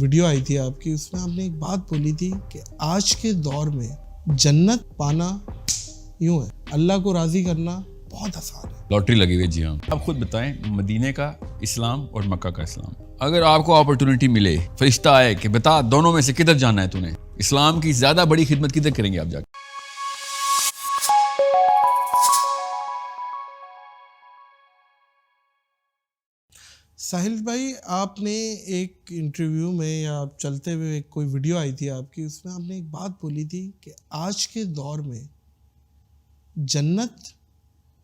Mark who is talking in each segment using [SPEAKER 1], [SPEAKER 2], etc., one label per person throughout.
[SPEAKER 1] Video آئی تھی آپ کی، اس میں آپ نے ایک بات بولی تھی کہ آج کے دور میں جنت پانا یوں ہے، اللہ کو راضی کرنا بہت آسان ہے.
[SPEAKER 2] لاٹری لگی ہوئی. جی ہاں. آپ خود بتائیں، مدینے کا اسلام اور مکہ کا اسلام، اگر آپ کو اپرچونٹی ملے، فرشتہ آئے کہ بتا دونوں میں سے کدھر جانا ہے تو نے، اسلام کی زیادہ بڑی خدمت کدھر کریں گے آپ جا کے؟
[SPEAKER 1] ساحل بھائی، آپ نے ایک انٹرویو میں یا چلتے ہوئے کوئی ویڈیو آئی تھی آپ کی، اس میں آپ نے ایک بات بولی تھی کہ آج کے دور میں جنت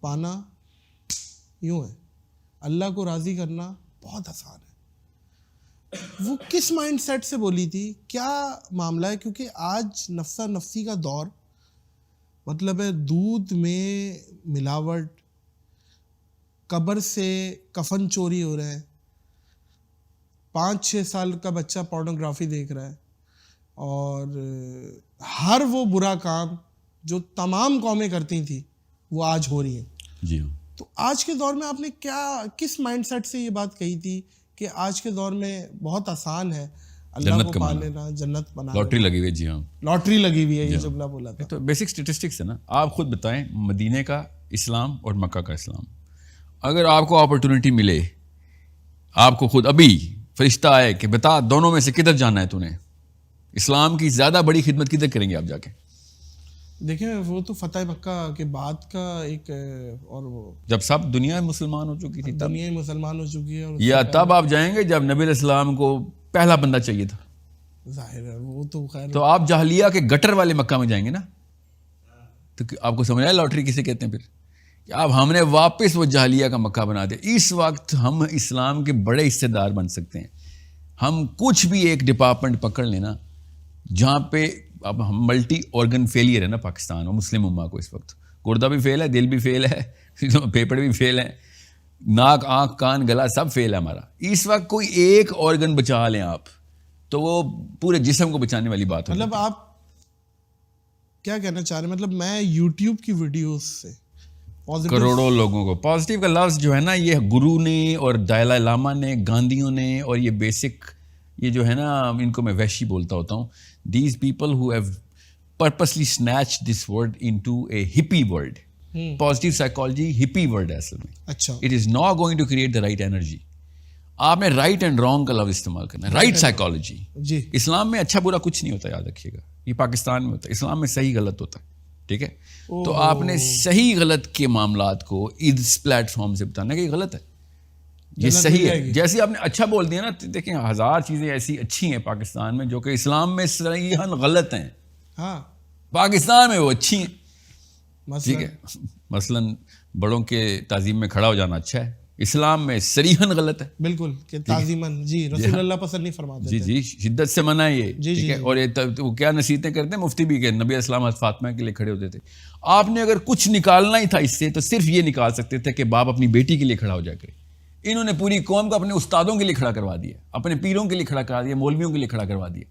[SPEAKER 1] پانا یوں ہے، اللہ کو راضی کرنا بہت آسان ہے. وہ کس مائنڈ سیٹ سے بولی تھی؟ کیا معاملہ ہے؟ کیونکہ آج نفسا نفسی کا دور، مطلب ہے دودھ میں ملاوٹ، قبر سے کفن چوری ہو رہے ہیں، 5-6 سال کا بچہ پورنوگرافی دیکھ رہا ہے، اور ہر وہ برا کام جو تمام قومیں کرتی تھیں وہ آج ہو رہی ہیں.
[SPEAKER 2] جی ہاں.
[SPEAKER 1] تو آج کے دور میں آپ نے کس مائنڈ سیٹ سے یہ بات کہی تھی کہ آج کے دور میں بہت آسان ہے اللہ کو پا لینا، جنت بنا،
[SPEAKER 2] لاٹری لگی ہوئی. جی ہاں،
[SPEAKER 1] لاٹری لگی ہوئی ہے، یہ جملہ بولا تھا.
[SPEAKER 2] تو بیسک اسٹیٹسٹکس ہے نا. آپ خود بتائیں، مدینے کا اسلام اور مکہ کا اسلام، اگر آپ کو اپرچونٹی ملے، آپ کو خود ابھی فرشتہ آئے کہ بتا دونوں میں سے کدھر جانا ہے تو نے، اسلام کی زیادہ بڑی خدمت کدھر کریں گے آپ جا کے؟
[SPEAKER 1] دیکھیں، وہ تو فتح مکہ کے بعد کا ایک، اور وہ
[SPEAKER 2] جب سب دنیا مسلمان ہو چکی تھی،
[SPEAKER 1] دنیا مسلمان ہو چکی ہے، اور
[SPEAKER 2] یا تب آپ جائیں گے جب نبی علیہ السلام کو پہلا بندہ چاہیے تھا؟
[SPEAKER 1] ظاہر ہے وہ تو خیر.
[SPEAKER 2] تو آپ جاہلیہ کے گٹر والے مکہ میں جائیں گے نا. تو آپ کو سمجھ آیا لاٹری کسے کہتے ہیں پھر؟ کہ اب ہم نے واپس وہ جاہلیہ کا مکہ بنا دیا. اس وقت ہم اسلام کے بڑے حصے دار بن سکتے ہیں. ہم کچھ بھی ایک ڈپارٹمنٹ پکڑ لینا جہاں پہ اب ہم ملٹی آرگن فیلئر ہے نا پاکستان اور مسلم امہ کو. اس وقت گردہ بھی فیل ہے، دل بھی فیل ہے، پھیپھڑ بھی فیل ہے، ناک، آنکھ، کان، گلا سب فیل ہے ہمارا. اس وقت کوئی ایک آرگن بچا لیں آپ تو وہ پورے جسم کو بچانے والی بات ہے.
[SPEAKER 1] مطلب آپ کیا کہنا چاہ رہے ہیں؟ مطلب میں یوٹیوب کی ویڈیوز سے
[SPEAKER 2] کروڑوں لوگوں کو پازیٹیو کا لفظ جو ہے نا، یہ گرو نے اور دلائی لاما نے، گاندھیوں نے، اور یہ بیسک یہ جو ہے نا، ان کو میں وحشی بولتا ہوتا ہوں. These people who have purposely snatch this word into a happy word. Positive psychology happy word ہے اصل میں.
[SPEAKER 1] اچھا،
[SPEAKER 2] it is not going to create the right energy. آپ نے رائٹ اینڈ رانگ کا لفظ استعمال کرنا ہے. Right psychology.
[SPEAKER 1] جی،
[SPEAKER 2] اسلام میں اچھا برا کچھ نہیں ہوتا، یاد رکھیے گا. یہ پاکستان میں ہوتا ہے. اسلام میں صحیح غلط ہوتا ہے. ٹھیک ہے؟ تو آپ نے صحیح غلط کے معاملات کو اس پلیٹ فارم سے بتانا کہ یہ غلط ہے، یہ صحیح ہے. جیسے آپ نے اچھا بول دیا نا، دیکھیں 1000 چیزیں ایسی اچھی ہیں پاکستان میں جو کہ اسلام میں صحیحاً غلط ہیں.
[SPEAKER 1] ہاں،
[SPEAKER 2] پاکستان میں وہ اچھی ہیں.
[SPEAKER 1] مثلا
[SPEAKER 2] ٹھیک ہے؟ مثلاً بڑوں کے تعظیم میں کھڑا ہو جانا اچھا ہے، اسلام میں صریحاً غلط ہے.
[SPEAKER 1] بالکل، کہ تعظیماً جی رسول اللہ پسند نہیں فرماتے.
[SPEAKER 2] جی جی، شدت سے منع ہے یہ. ٹھیک ہے؟ اور یہ کیا نصیحتیں کرتے ہیں مفتی بھی، کہ نبی اسلام حضرت فاطمہ کے لیے کھڑے ہوتے تھے. آپ نے اگر کچھ نکالنا ہی تھا اس سے تو صرف یہ نکال سکتے تھے کہ باپ اپنی بیٹی کے لیے کھڑا ہو جا کرے. انہوں نے پوری قوم کو اپنے استادوں کے لیے کھڑا کروا دیا، اپنے پیروں کے لیے کھڑا کروا دیا، مولویوں کے لیے کھڑا کروا دیا.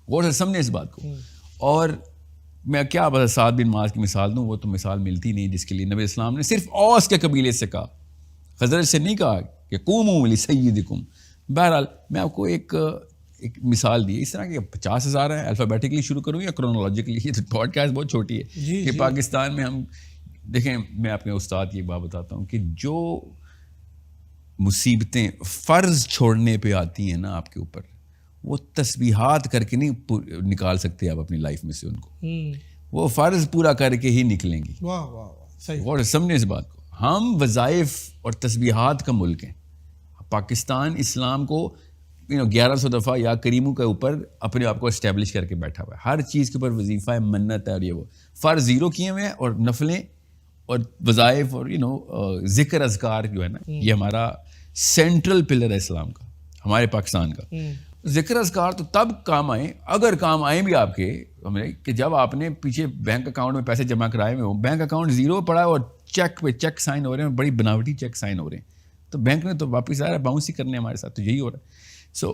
[SPEAKER 2] غور سے سمجھیں اس بات کو. اور میں کیا بس سعد بن معاذ کی مثال دوں، وہ تو مثال ملتی نہیں جس کے لیے نبی اسلام نے صرف اوس کے قبیلے سے کہا، خزرج سے نہیں کہا کہ قوموا لسیدکم. بہرحال میں آپ کو ایک مثال دی. اس طرح کے 50,000 ہیں. الفابیٹکلی شروع کروں یا کرونالوجیکلی؟ یہ تو پوڈ کاسٹ بہت چھوٹی ہے کہ پاکستان میں ہم دیکھیں. میں اپنے استاد کی ایک بات بتاتا ہوں کہ جو مصیبتیں فرض چھوڑنے پہ آتی ہیں نا آپ کے اوپر، وہ تسبیحات کر کے نہیں نکال سکتے آپ اپنی لائف میں سے ان کو. وہ فرض پورا کر کے ہی نکلیں گی.
[SPEAKER 1] واہ واہ واہ، صحیح.
[SPEAKER 2] غور سے سمجھیں اس بات کو. ہم وظائف اور تسبیحات کا ملک ہیں. پاکستان اسلام کو 1100 دفعہ یا کریموں کے اوپر اپنے آپ کو اسٹیبلش کر کے بیٹھا ہوا ہے. ہر چیز کے اوپر وظیفہ ہے، منت ہے، اور یہ وہ فرض 0 کیے ہوئے ہیں، اور نفلیں اور وظائف اور ذکر اذکار جو ہے نا، یہ ہمارا سینٹرل پلر ہے اسلام کا، ہمارے پاکستان کا. ذکر اذکار تو تب کام آئیں، اگر کام آئیں بھی آپ کے کہ جب آپ نے پیچھے بینک اکاؤنٹ میں پیسے جمع کرائے ہوئے ہوں، بینک اکاؤنٹ 0 پڑا ہے اور چیک پہ چیک سائن ہو رہے ہیں، بڑی بناوٹی چیک سائن ہو رہے ہیں، تو بینک نے تو واپس آ رہا ہے، باؤنس ہی کرنے ہمارے ساتھ. تو یہی ہو رہا ہے. So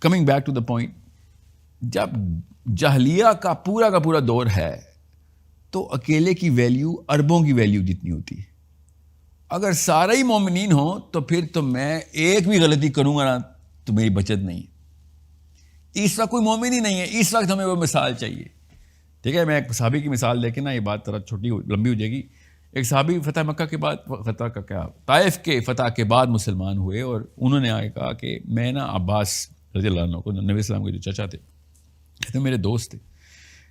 [SPEAKER 2] coming back to the point, جب جاہلیہ کا پورا دور ہے تو اکیلے کی ویلیو اربوں کی ویلیو جتنی ہوتی ہے. اگر سارے ہی مومنین ہوں تو پھر تو میں ایک بھی غلطی کروں گا نا تو میری بچت نہیں ہے. اس وقت کوئی مومن ہی نہیں ہے, اس وقت ہمیں وہ مثال چاہیے. ٹھیک ہے, میں ایک صحابی کی مثال دے کے نا یہ بات ذرا چھوٹی لمبی ہو جائے گی. ایک صحابی فتح مکہ کے بعد, فتح کا کیا, طائف کے فتح کے بعد مسلمان ہوئے, اور انہوں نے آگے کہا کہ میں نا عباس رضی اللہ عنہ کو, نبی اسلام کے جو چچا تھے, کہتے میرے دوست تھے,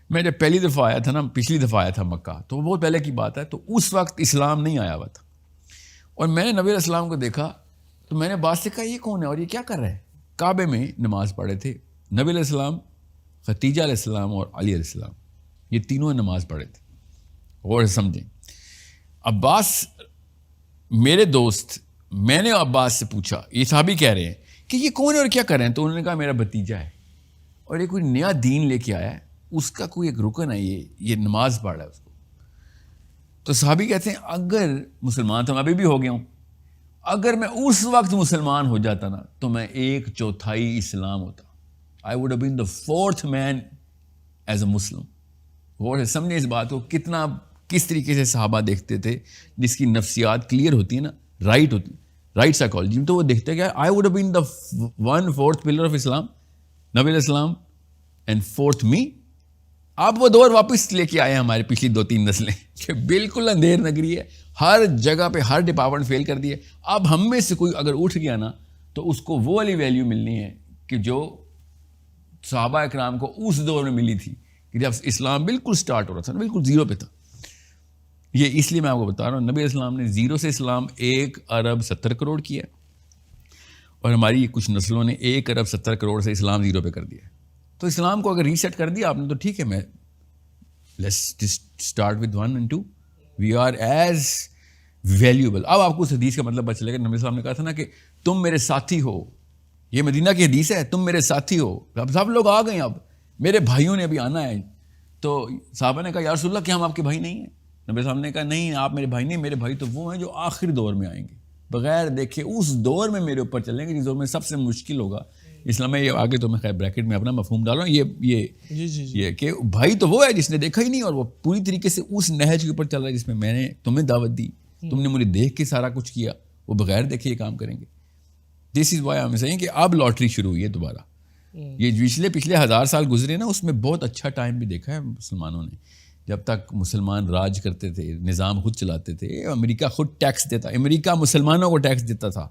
[SPEAKER 2] میں جب پہلی دفعہ آیا تھا نا, پچھلی دفعہ آیا تھا مکہ, تو بہت پہلے کی بات ہے, تو اس وقت اسلام نہیں آیا ہوا تھا, اور میں نے نبی علیہ السلام کو دیکھا تو میں نے عباس سے کہا یہ کون ہے اور یہ کیا کر رہا ہے. کعبے میں نماز پڑھے تھے نبی علیہ السلام, ختیجہ علیہ السلام اور علی علیہ السلام, یہ تینوں نماز پڑھے تھے. غور سے سمجھیں, عباس میرے دوست, میں نے عباس سے پوچھا, یہ صحابی کہہ رہے ہیں کہ یہ کون ہے اور کیا کر رہے ہیں, تو انہوں نے کہا میرا بھتیجا ہے اور یہ کوئی نیا دین لے کے آیا ہے, اس کا کوئی ایک رکن ہے, یہ نماز پڑھ رہا ہے اس کو. تو صحابی کہتے ہیں اگر مسلمان تو میں ابھی بھی ہو گیا ہوں, اگر میں اس وقت مسلمان ہو جاتا نا تو میں 1/4 اسلام ہوتا. I would have been the 4th man as a Muslim. اور سمجھے اس بات کو, کتنا کس طریقے سے صحابہ دیکھتے تھے, جس کی نفسیات کلیئر ہوتی ہے نا, رائٹ ہوتی, رائٹ سائیکالوجی, تو وہ دیکھتے کہ I would have been the 1/4 pillar of Islam, نبی علیہ السلام, and 4th me. آپ وہ دور واپس لے کے آئے ہیں ہمارے پچھلی 2-3 نسلیں, کہ بالکل اندھیر نگری ہے, ہر جگہ پہ ہر ڈپارٹمنٹ فیل کر دی ہے. اب ہم میں سے کوئی اگر اٹھ گیا نا تو اس کو وہ والی ویلیو ملنی ہے کہ جو صحابہ اکرام کو اس دور میں ملی تھی, کہ جب اسلام بالکل سٹارٹ ہو رہا تھا, بالکل زیرو پہ تھا. یہ اس لیے میں آپ کو بتا رہا ہوں, نبی علیہ السلام نے زیرو سے اسلام 1 ارب 70 کروڑ کیا, اور ہماری کچھ نسلوں نے 1 ارب 70 کروڑ سے اسلام زیرو پہ کر دیا. تو اسلام کو اگر ریسیٹ کر دیا آپ نے تو ٹھیک ہے, میں let's start with 1 and 2, we are as valuable. اب آپ کو اس حدیث کا مطلب پتہ چلے گا. نبی السلام نے کہا تھا نا کہ تم میرے ساتھی ہو, یہ مدینہ کی حدیث ہے, تم میرے ساتھی ہو. اب سب لوگ آ گئے, اب میرے بھائیوں نے ابھی آنا ہے. تو صحابہ نے کہا یا رسول اللہ کیا ہم آپ کے بھائی نہیں ہیں؟ نبی صاحب نے کہا نہیں, آپ میرے بھائی نہیں, میرے بھائی تو وہ ہیں جو آخری دور میں آئیں گے, بغیر دیکھے اس دور میں میرے اوپر چلیں گے جس دور میں سب سے مشکل ہوگا. اسلام میں یہ آگے تو میں خیر بریکٹ میں اپنا مفہوم ڈال رہا ہوں, یہ کہ بھائی تو وہ ہے جس نے دیکھا ہی نہیں, اور وہ پوری طریقے سے اس نہج کے اوپر چل رہا ہے جس میں نے تمہیں دعوت دی, تم نے مجھے دیکھ کے سارا کچھ کیا, وہ بغیر دیکھے یہ کام کریں گے. This is why I am seeing کہ اب لاٹری شروع ہوئی ہے دوبارہ. یہ پچھلے 1000 سال گزرے نا, اس میں بہت اچھا ٹائم بھی دیکھا ہے مسلمانوں نے. جب تک مسلمان راج کرتے تھے, نظام خود چلاتے تھے, امریکہ خود ٹیکس دیتا, امریکہ مسلمانوں کو ٹیکس دیتا تھا,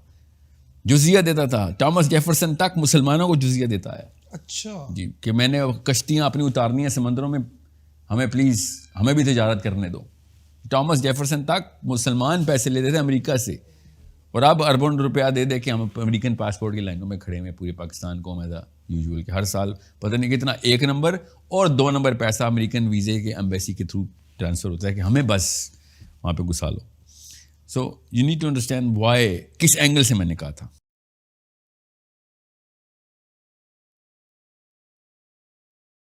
[SPEAKER 2] جزیہ دیتا تھا. ٹامس جیفرسن تک مسلمانوں کو جزیہ دیتا ہے.
[SPEAKER 1] اچھا
[SPEAKER 2] جی, کہ میں نے کشتیاں اپنی اتارنی ہیں سمندروں میں, ہمیں پلیز ہمیں بھی تجارت کرنے دو. ٹامس جیفرسن تک مسلمان پیسے لیتے تھے امریکہ سے, اور اب اربوں روپیہ دے دے کے ہم امریکن پاسپورٹ کی لائنوں میں کھڑے ہوئے پورے پاکستان کو, ایز یوزول کہ ہر سال پتہ نہیں کتنا 1 نمبر اور 2 نمبر پیسہ امریکن ویزے کے ایمبیسی کے تھرو ٹرانسفر ہوتا ہے کہ ہمیں بس وہاں پہ گھسا لو. So you need to understand why, کس اینگل سے میں نے کہا تھا.